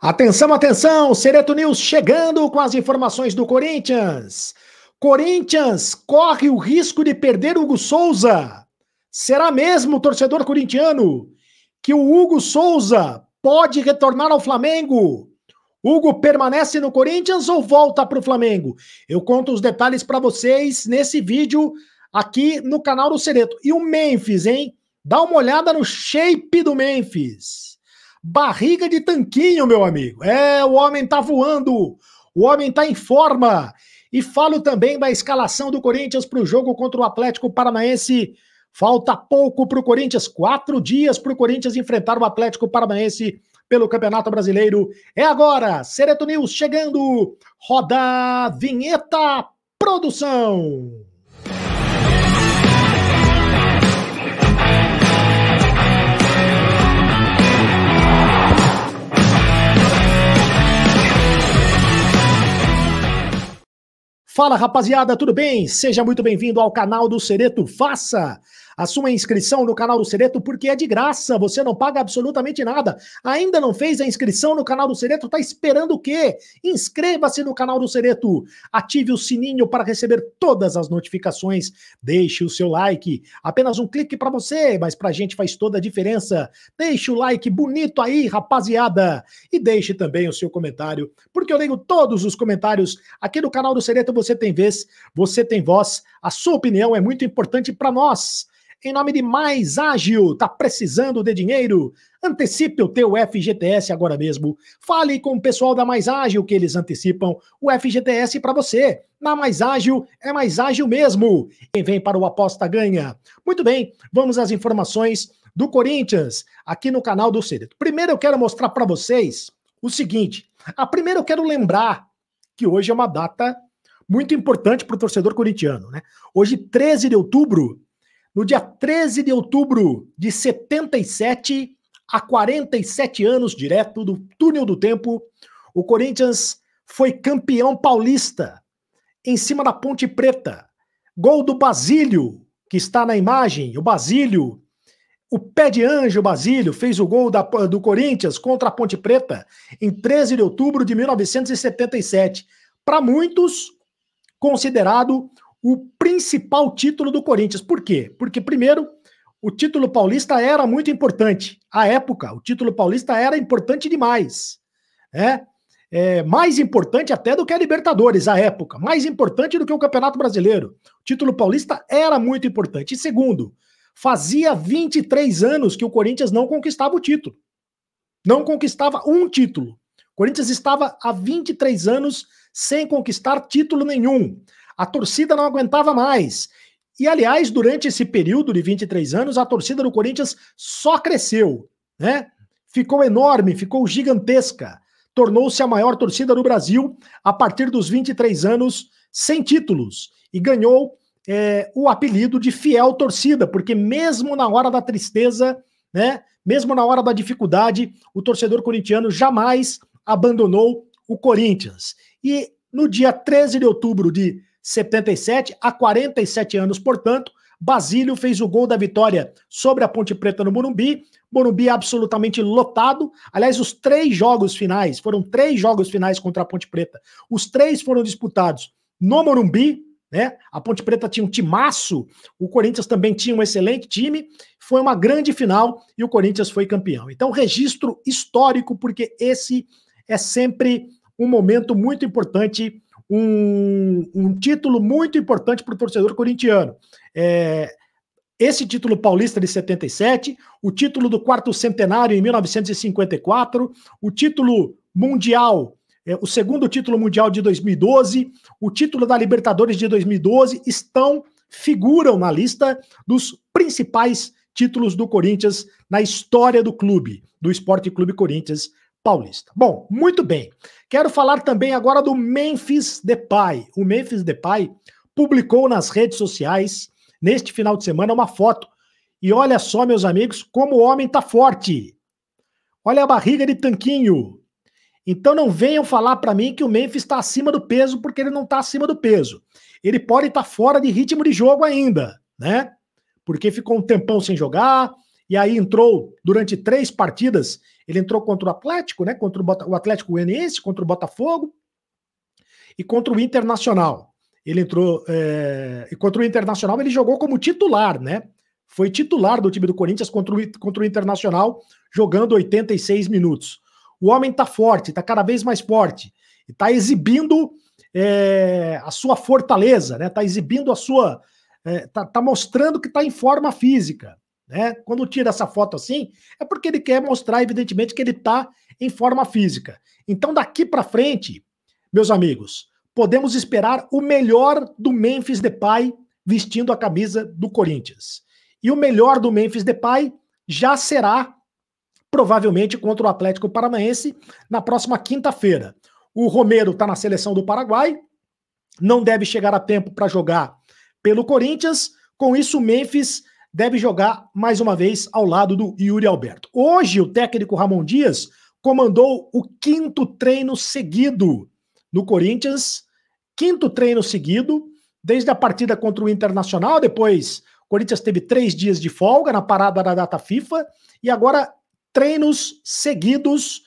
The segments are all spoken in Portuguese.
Atenção, atenção! Sereto News chegando com as informações do Corinthians. Corinthians corre o risco de perder Hugo Souza. Será mesmo, torcedor corintiano, que o Hugo Souza pode retornar ao Flamengo? Hugo permanece no Corinthians ou volta para o Flamengo? Eu conto os detalhes para vocês nesse vídeo aqui no canal do Sereto. E o Memphis, hein? Dá uma olhada no shape do Memphis. Barriga de tanquinho, meu amigo. O homem tá voando. O homem tá em forma. E falo também da escalação do Corinthians para o jogo contra o Atlético Paranaense. Falta pouco para o Corinthians, 4 dias para o Corinthians enfrentar o Atlético Paranaense pelo Campeonato Brasileiro. É agora, Sereto News chegando. Roda a vinheta, produção. Fala, rapaziada, tudo bem? Seja muito bem-vindo ao canal do Sereto. Faça a sua inscrição no canal do Sereto porque é de graça, você não paga absolutamente nada. Ainda não fez a inscrição no canal do Sereto? Tá esperando o quê? Inscreva-se no canal do Sereto, ative o sininho para receber todas as notificações, deixe o seu like, apenas um clique para você, mas pra gente faz toda a diferença. Deixe o like bonito aí, rapaziada, e deixe também o seu comentário, porque eu leio todos os comentários aqui no canal do Sereto. Você tem vez, você tem voz, a sua opinião é muito importante para nós. Em nome de Mais Ágil, tá precisando de dinheiro? Antecipe o teu FGTS agora mesmo. Fale com o pessoal da Mais Ágil que eles antecipam o FGTS para você. Na Mais Ágil, é mais ágil mesmo. Quem vem para o Aposta ganha. Muito bem, vamos às informações do Corinthians aqui no canal do Sereto. Primeiro eu quero mostrar para vocês o seguinte. Primeiro eu quero lembrar que hoje é uma data muito importante para o torcedor corintiano, né? Hoje, 13 de outubro, no dia 13 de outubro de 77, há 47 anos, direto do túnel do tempo, o Corinthians foi campeão paulista, em cima da Ponte Preta. Gol do Basílio, que está na imagem, o Basílio, o pé de anjo Basílio, fez o gol do Corinthians contra a Ponte Preta em 13 de outubro de 1977. Para muitos, considerado o principal título do Corinthians. Por quê? Porque, primeiro, o título paulista era muito importante. À época, o título paulista era importante demais. Mais importante até do que a Libertadores, à época. Mais importante do que o Campeonato Brasileiro. O título paulista era muito importante. E segundo, fazia 23 anos que o Corinthians não conquistava o título. Não conquistava um título. O Corinthians estava há 23 anos sem conquistar título nenhum. A torcida não aguentava mais. E, aliás, durante esse período de 23 anos, a torcida do Corinthians só cresceu, né? Ficou enorme, ficou gigantesca. Tornou-se a maior torcida do Brasil a partir dos 23 anos sem títulos. E ganhou o apelido de fiel torcida, porque mesmo na hora da tristeza, né? Mesmo na hora da dificuldade, o torcedor corintiano jamais abandonou o Corinthians. E no dia 13 de outubro de 77, há 47 anos, portanto, Basílio fez o gol da vitória sobre a Ponte Preta no Morumbi. Morumbi absolutamente lotado. Aliás, os 3 jogos finais, foram 3 jogos finais contra a Ponte Preta. Os 3 foram disputados no Morumbi, né? A Ponte Preta tinha um timaço, o Corinthians também tinha um excelente time. Foi uma grande final e o Corinthians foi campeão. Então, registro histórico, porque esse é sempre um momento muito importante, um título muito importante para o torcedor corintiano. Esse título paulista de 77, o título do 4º centenário em 1954, o título mundial, o segundo título mundial de 2012, o título da Libertadores de 2012, figuram na lista dos principais títulos do Corinthians na história do clube, do Esporte Clube Corinthians Paulista. Bom, muito bem. Quero falar também agora do Memphis Depay. O Memphis Depay publicou nas redes sociais, neste final de semana, uma foto. E olha só, meus amigos, como o homem tá forte. Olha a barriga de tanquinho. Então não venham falar para mim que o Memphis está acima do peso, porque ele não está acima do peso. Ele pode estar fora de ritmo de jogo ainda, né? Porque ficou um tempão sem jogar, e aí entrou durante 3 partidas Ele entrou contra o Atlético, né? Contra o Atlético Goianiense, contra o Botafogo e contra o Internacional. Ele entrou, e contra o Internacional ele jogou como titular, né? Foi titular do time do Corinthians contra o Internacional, jogando 86 minutos. O homem tá forte, tá cada vez mais forte, e tá exibindo a sua fortaleza, né? Tá exibindo a sua... tá mostrando que tá em forma física, né? Quando tira essa foto assim, é porque ele quer mostrar, evidentemente, que ele tá em forma física. Então, daqui para frente, meus amigos, podemos esperar o melhor do Memphis Depay vestindo a camisa do Corinthians. E o melhor do Memphis Depay já será, provavelmente, contra o Atlético Paranaense na próxima quinta-feira. O Romero está na seleção do Paraguai, não deve chegar a tempo para jogar pelo Corinthians. Com isso, o Memphis deve jogar mais uma vez ao lado do Yuri Alberto. Hoje, o técnico Ramon Dias comandou o 5º treino seguido no Corinthians, 5º treino seguido, desde a partida contra o Internacional. Depois, o Corinthians teve 3 dias de folga na parada da data FIFA, e agora treinos seguidos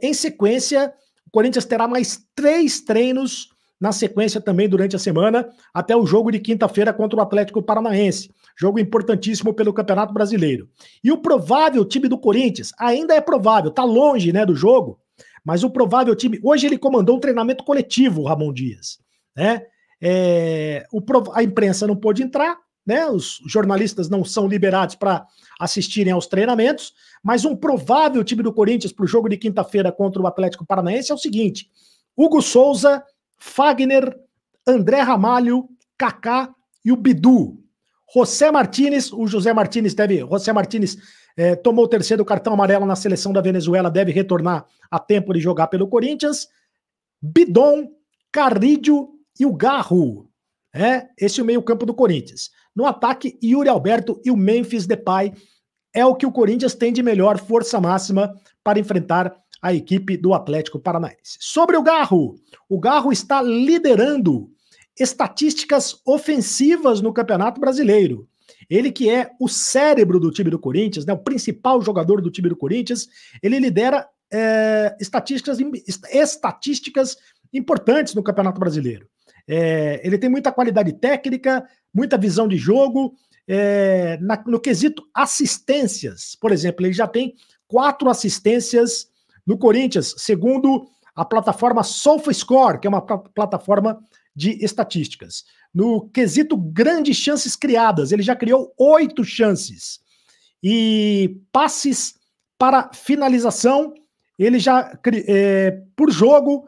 em sequência. O Corinthians terá mais 3 treinos na sequência também durante a semana, até o jogo de quinta-feira contra o Atlético Paranaense. Jogo importantíssimo pelo Campeonato Brasileiro. E o provável time do Corinthians, ainda é provável, tá longe, né, do jogo, mas o provável time... Hoje ele comandou um treinamento coletivo, o Ramon Dias, né? A imprensa não pôde entrar, né? Os jornalistas não são liberados para assistirem aos treinamentos, mas um provável time do Corinthians para o jogo de quinta-feira contra o Atlético Paranaense é o seguinte: Hugo Souza, Fagner, André Ramalho, Kaká e o Bidu. José Martínez tomou o 3º cartão amarelo na seleção da Venezuela, deve retornar a tempo de jogar pelo Corinthians. Bidon, Carrillo e o Garro. Esse é o meio-campo do Corinthians. No ataque, Yuri Alberto e o Memphis Depay. É o que o Corinthians tem de melhor força máxima para enfrentar a equipe do Atlético Paranaense. Sobre o Garro está liderando estatísticas ofensivas no Campeonato Brasileiro. Ele que é o cérebro do time do Corinthians, né, o principal jogador do time do Corinthians, ele lidera estatísticas importantes no Campeonato Brasileiro. Ele tem muita qualidade técnica, muita visão de jogo. No quesito assistências, por exemplo, ele já tem 4 assistências no Corinthians, segundo a plataforma SofaScore, que é uma plataforma de estatísticas. No quesito grandes chances criadas, ele já criou 8 chances. E passes para finalização, ele já, por jogo,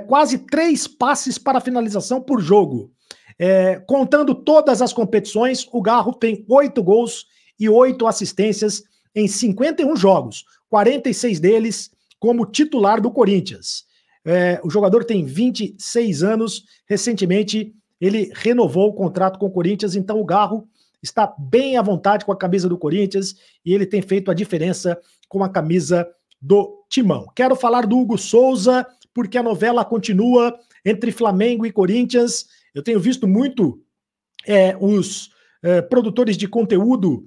quase 3 passes para finalização por jogo. Contando todas as competições, o Garro tem 8 gols e 8 assistências em 51 jogos, 46 deles como titular do Corinthians. O jogador tem 26 anos, recentemente ele renovou o contrato com o Corinthians, então o Garro está bem à vontade com a camisa do Corinthians e ele tem feito a diferença com a camisa do Timão. Quero falar do Hugo Souza, porque a novela continua entre Flamengo e Corinthians. Eu tenho visto muito os produtores de conteúdo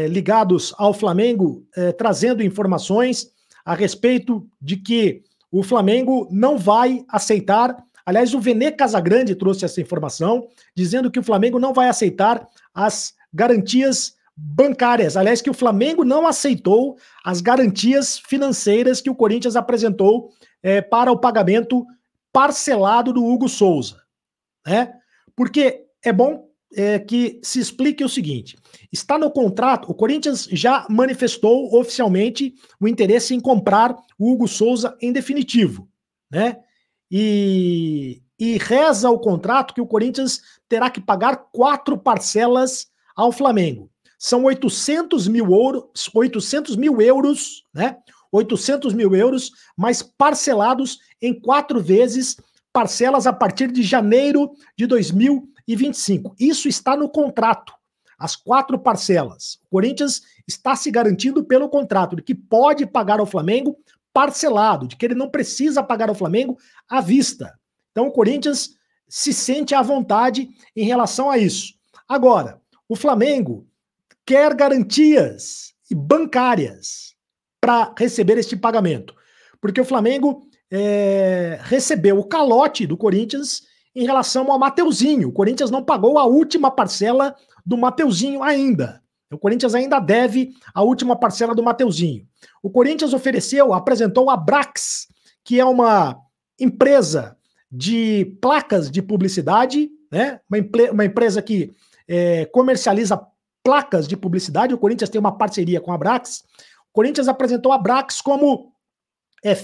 ligados ao Flamengo trazendo informações a respeito de que o Flamengo não vai aceitar. Aliás, o Vene Casagrande trouxe essa informação, dizendo que o Flamengo não vai aceitar as garantias bancárias. Aliás, que o Flamengo não aceitou as garantias financeiras que o Corinthians apresentou para o pagamento parcelado do Hugo Souza. Porque é bom que se explique o seguinte: está no contrato, o Corinthians já manifestou oficialmente o interesse em comprar o Hugo Souza em definitivo, né? E reza o contrato que o Corinthians terá que pagar 4 parcelas ao Flamengo. São 800 mil euros, né? 800 mil euros, mas parcelados em 4 vezes, parcelas a partir de janeiro de 2025. Isso está no contrato, as 4 parcelas. O Corinthians está se garantindo pelo contrato de que pode pagar ao Flamengo parcelado, de que ele não precisa pagar ao Flamengo à vista. Então o Corinthians se sente à vontade em relação a isso. Agora, o Flamengo quer garantias bancárias, para receber este pagamento? Porque o Flamengo recebeu o calote do Corinthians em relação ao Mateuzinho. O Corinthians não pagou a última parcela do Mateuzinho ainda. O Corinthians ainda deve a última parcela do Mateuzinho. O Corinthians apresentou a Brax, que é uma empresa de placas de publicidade, né? Uma empresa que comercializa placas de publicidade. O Corinthians tem uma parceria com a Brax. O Corinthians apresentou a Brax como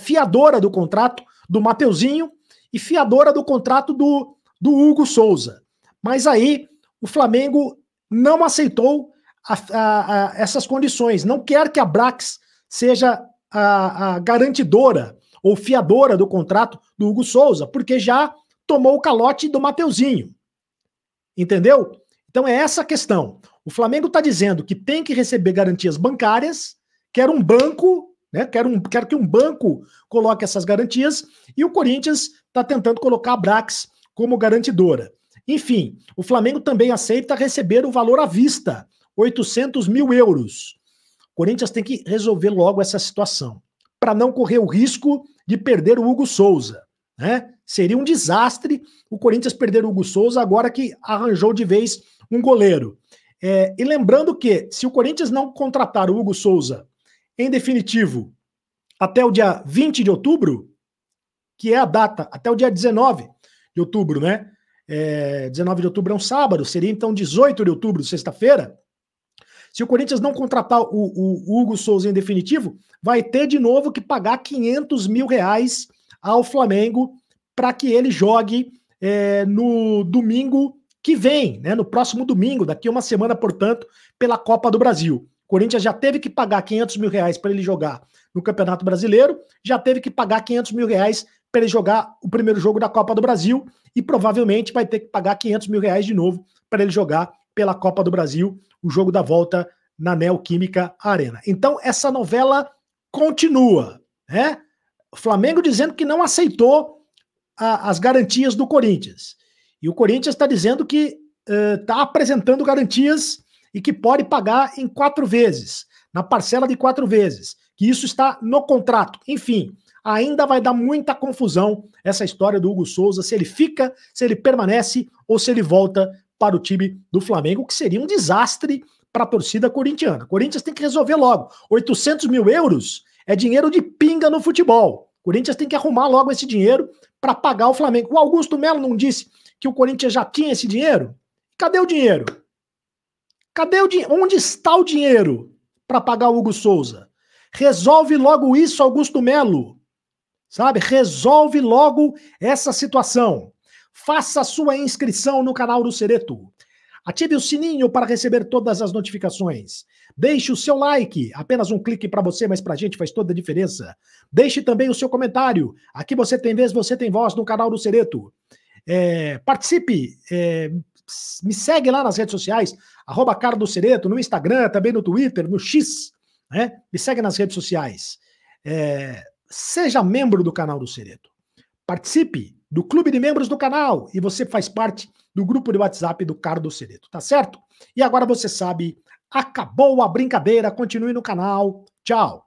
fiadora do contrato do Mateuzinho e fiadora do contrato do Hugo Souza. Mas aí o Flamengo não aceitou essas condições, não quer que a Brax seja a garantidora ou fiadora do contrato do Hugo Souza, porque já tomou o calote do Mateuzinho. Entendeu? Então é essa a questão. O Flamengo está dizendo que tem que receber garantias bancárias, quer um banco, né? Quer que um banco coloque essas garantias, e o Corinthians está tentando colocar a Brax como garantidora. Enfim, o Flamengo também aceita receber o valor à vista, 800 mil euros. O Corinthians tem que resolver logo essa situação, para não correr o risco de perder o Hugo Souza, né? Seria um desastre o Corinthians perder o Hugo Souza agora que arranjou de vez um goleiro. E lembrando que, se o Corinthians não contratar o Hugo Souza em definitivo até o dia 20 de outubro, que é a data, até o dia 19 de outubro, né? 19 de outubro é um sábado, seria então 18 de outubro, sexta-feira. Se o Corinthians não contratar o Hugo Souza em definitivo, vai ter de novo que pagar 500 mil reais ao Flamengo para que ele jogue no domingo que vem, né? No próximo domingo, daqui a uma semana, portanto, pela Copa do Brasil. O Corinthians já teve que pagar 500 mil reais para ele jogar no Campeonato Brasileiro, já teve que pagar 500 mil reais para ele jogar o primeiro jogo da Copa do Brasil e provavelmente vai ter que pagar 500 mil reais de novo para ele jogar pela Copa do Brasil, o jogo da volta na Neoquímica Arena. Então essa novela continua, né? O Flamengo dizendo que não aceitou as garantias do Corinthians. E o Corinthians está dizendo que está apresentando garantias e que pode pagar em 4 vezes, na parcela de 4 vezes, que isso está no contrato. Enfim, ainda vai dar muita confusão essa história do Hugo Souza, se ele fica, se ele permanece ou se ele volta para o time do Flamengo, que seria um desastre para a torcida corintiana. O Corinthians tem que resolver logo. 800 mil euros é dinheiro de pinga no futebol. O Corinthians tem que arrumar logo esse dinheiro para pagar o Flamengo. O Augusto Melo não disse que o Corinthians já tinha esse dinheiro? Cadê o dinheiro? Cadê o dinheiro? Onde está o dinheiro para pagar o Hugo Souza? Resolve logo isso, Augusto Melo. Sabe? Resolve logo essa situação. Faça a sua inscrição no canal do Cereto. Ative o sininho para receber todas as notificações. Deixe o seu like, apenas um clique para você, mas para a gente faz toda a diferença. Deixe também o seu comentário. Aqui você tem vez, você tem voz no canal do Cereto. Participe, me segue lá nas redes sociais, @CardoCereto, no Instagram, também no Twitter, no X, né? Me segue nas redes sociais. Seja membro do canal do Cereto. Participe do clube de membros do canal e você faz parte do grupo de WhatsApp do Cardo Cereto, tá certo? E agora você sabe, acabou a brincadeira, continue no canal. Tchau!